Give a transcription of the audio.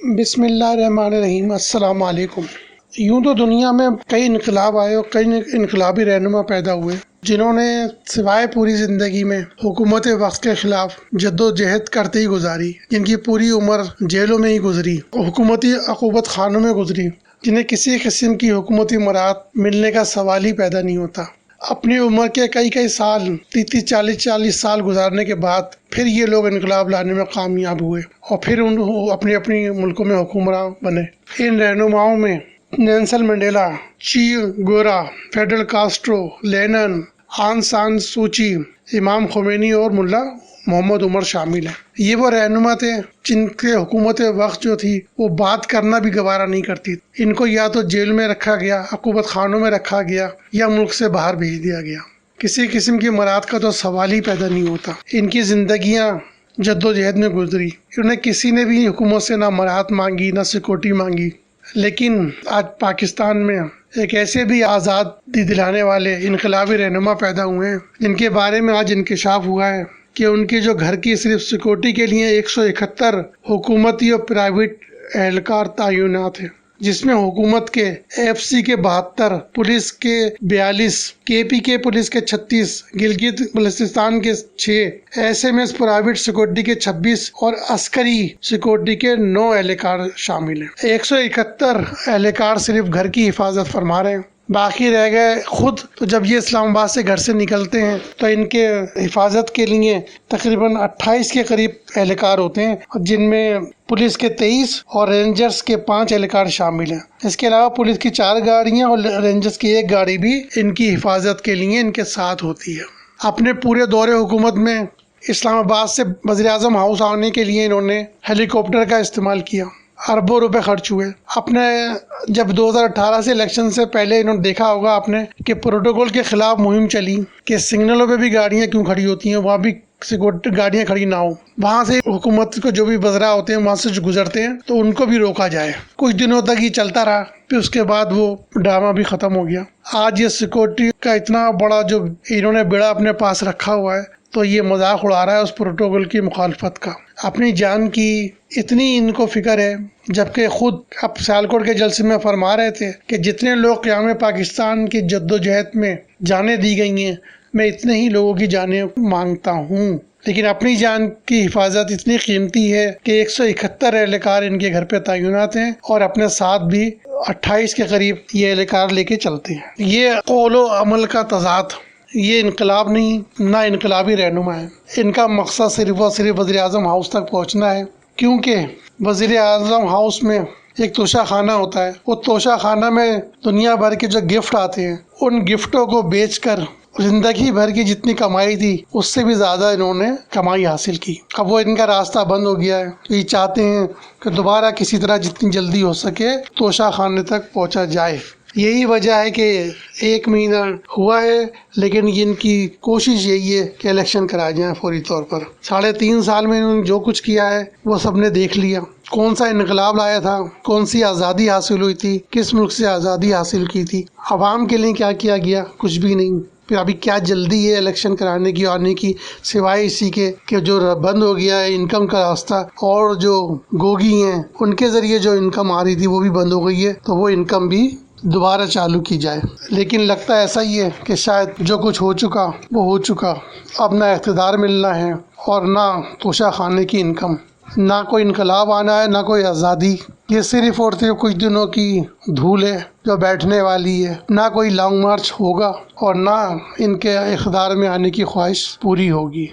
بسم اللہ الرحمن الرحیم۔ السلام علیکم۔ یوں تو دنیا میں کئی انقلاب آئے اور کئی انقلابی رہنما پیدا ہوئے جنہوں نے سوائے پوری زندگی میں حکومت وقت کے خلاف جد و جہد کرتے ہی گزاری، جن کی پوری عمر جیلوں میں ہی گزری، حکومتی عقوبت خانوں میں گزری، جنہیں کسی قسم کی حکومتی مراعات ملنے کا سوال ہی پیدا نہیں ہوتا۔ اپنی عمر کے کئی سال 30-40 سال گزارنے کے بعد پھر یہ لوگ انقلاب لانے میں کامیاب ہوئے اور پھر اپنی ملکوں میں حکمراں بنے۔ ان رہنماؤں میں نیلسن منڈیلا، چے گویرا، فیڈل کاسٹرو، لینن، آنگ سان سوچی، امام خمینی اور ملا محمد عمر شامل ہیں۔ یہ وہ رہنما تھے جن کے حکومت وقت جو تھی وہ بات کرنا بھی گوارا نہیں کرتی۔ ان کو یا تو جیل میں رکھا گیا، عقوبت خانوں میں رکھا گیا، یا ملک سے باہر بھیج دیا گیا۔ کسی قسم کی مراعات کا تو سوال ہی پیدا نہیں ہوتا۔ ان کی زندگیاں جد و جہد میں گزری، انہیں کسی نے بھی حکومت سے نہ مراعات مانگی نہ سیکورٹی مانگی۔ لیکن آج پاکستان میں ایک ایسے بھی آزادی دلانے والے انقلابی رہنما پیدا ہوئے ہیں جن کے بارے میں آج انکشاف ہوا ہے کہ ان کے جو گھر کی صرف سیکورٹی کے لیے 171 حکومتی اور پرائیویٹ اہلکار تعینات ہیں، جس میں حکومت کے AFC کے 72، پولیس کے 42، KPK پولیس کے 36، گلگت بلتستان کے 6، SMS پرائیویٹ سیکورٹی کے 26 اور عسکری سیکورٹی کے 9 اہلکار شامل ہیں۔ 171 اہلکار صرف گھر کی حفاظت فرما رہے ہیں، باقی رہ گئے خود۔ تو جب یہ اسلام آباد سے گھر سے نکلتے ہیں تو ان کے حفاظت کے لیے تقریباً 28 کے قریب اہلکار ہوتے ہیں، جن میں پولیس کے 23 اور رینجرز کے 5 اہلکار شامل ہیں۔ اس کے علاوہ پولیس کی 4 گاڑیاں اور رینجرز کی 1 گاڑی بھی ان کی حفاظت کے لیے ان کے ساتھ ہوتی ہے۔ اپنے پورے دور حکومت میں اسلام آباد سے وزیراعظم ہاؤس آنے کے لیے انہوں نے ہیلی کاپٹر کا استعمال کیا، اربوں روپے خرچ ہوئے۔ اپنے جب 2018 سے الیکشن سے پہلے انہوں نے دیکھا ہوگا آپ نے کہ پروٹوکول کے خلاف مہم چلی کہ سگنلوں پہ بھی گاڑیاں کیوں کھڑی ہوتی ہیں، وہاں بھی سیکورٹی گاڑیاں کھڑی نہ ہوں، وہاں سے حکومت کو جو بھی وزراء ہوتے ہیں وہاں سے جو گزرتے ہیں تو ان کو بھی روکا جائے۔ کچھ دنوں تک یہ چلتا رہا، پھر اس کے بعد وہ ڈرامہ بھی ختم ہو گیا۔ آج یہ سیکورٹی کا اتنا بڑا جو انہوں نے بیڑا اپنے پاس رکھا ہوا ہے تو یہ مذاق اڑا رہا ہے اس پروٹوکول کی مخالفت کا۔ اپنی جان کی اتنی ان کو فکر ہے، جبکہ خود اب سیالکوٹ کے جلسے میں فرما رہے تھے کہ جتنے لوگ قیام پاکستان کی جد و جہد میں جانیں دی گئی ہیں، میں اتنے ہی لوگوں کی جانیں مانگتا ہوں، لیکن اپنی جان کی حفاظت اتنی قیمتی ہے کہ 171 اہلکار ان کے گھر پہ تعینات ہیں اور اپنے ساتھ بھی 28 کے قریب یہ اہلکار لے کے چلتے ہیں۔ یہ قول و عمل کا تضاد، یہ انقلاب نہیں، نہ انقلابی رہنما ہے۔ ان کا مقصد صرف اور صرف وزیر اعظم ہاؤس تک پہنچنا ہے، کیونکہ وزیر اعظم ہاؤس میں ایک توشہ خانہ ہوتا ہے، وہ توشہ خانہ میں دنیا بھر کے جو گفٹ آتے ہیں ان گفٹوں کو بیچ کر زندگی بھر کی جتنی کمائی تھی اس سے بھی زیادہ انہوں نے کمائی حاصل کی۔ اب وہ ان کا راستہ بند ہو گیا ہے، یہ چاہتے ہیں کہ دوبارہ کسی طرح جتنی جلدی ہو سکے توشہ خانے تک پہنچا جائے۔ یہی وجہ ہے کہ 1 مہینہ ہوا ہے، لیکن ان کی کوشش یہی ہے کہ الیکشن کرائے جائیں فوری طور پر۔ 3.5 سال میں انہوں نے جو کچھ کیا ہے وہ سب نے دیکھ لیا، کون سا انقلاب لایا تھا، کون سی آزادی حاصل ہوئی تھی، کس ملک سے آزادی حاصل کی تھی، عوام کے لیے کیا کیا گیا، کچھ بھی نہیں۔ پھر ابھی کیا جلدی ہے الیکشن کرانے کی آنے کی، سوائے اسی کے کہ جو بند ہو گیا ہے انکم کا راستہ، اور جو گوگی ہیں ان کے ذریعے جو انکم آ رہی تھی وہ بھی بند ہو گئی ہے، تو وہ انکم بھی دوبارہ چالو کی جائے۔ لیکن لگتا ایسا ہی ہے کہ شاید جو کچھ ہو چکا وہ ہو چکا، اب نہ اقتدار ملنا ہے اور نہ توشہ خانے کی انکم، نہ کوئی انقلاب آنا ہے نہ کوئی آزادی۔ یہ صرف اور صرف کچھ دنوں کی دھول ہے جو بیٹھنے والی ہے، نہ کوئی لانگ مارچ ہوگا اور نہ ان کے اقتدار میں آنے کی خواہش پوری ہوگی۔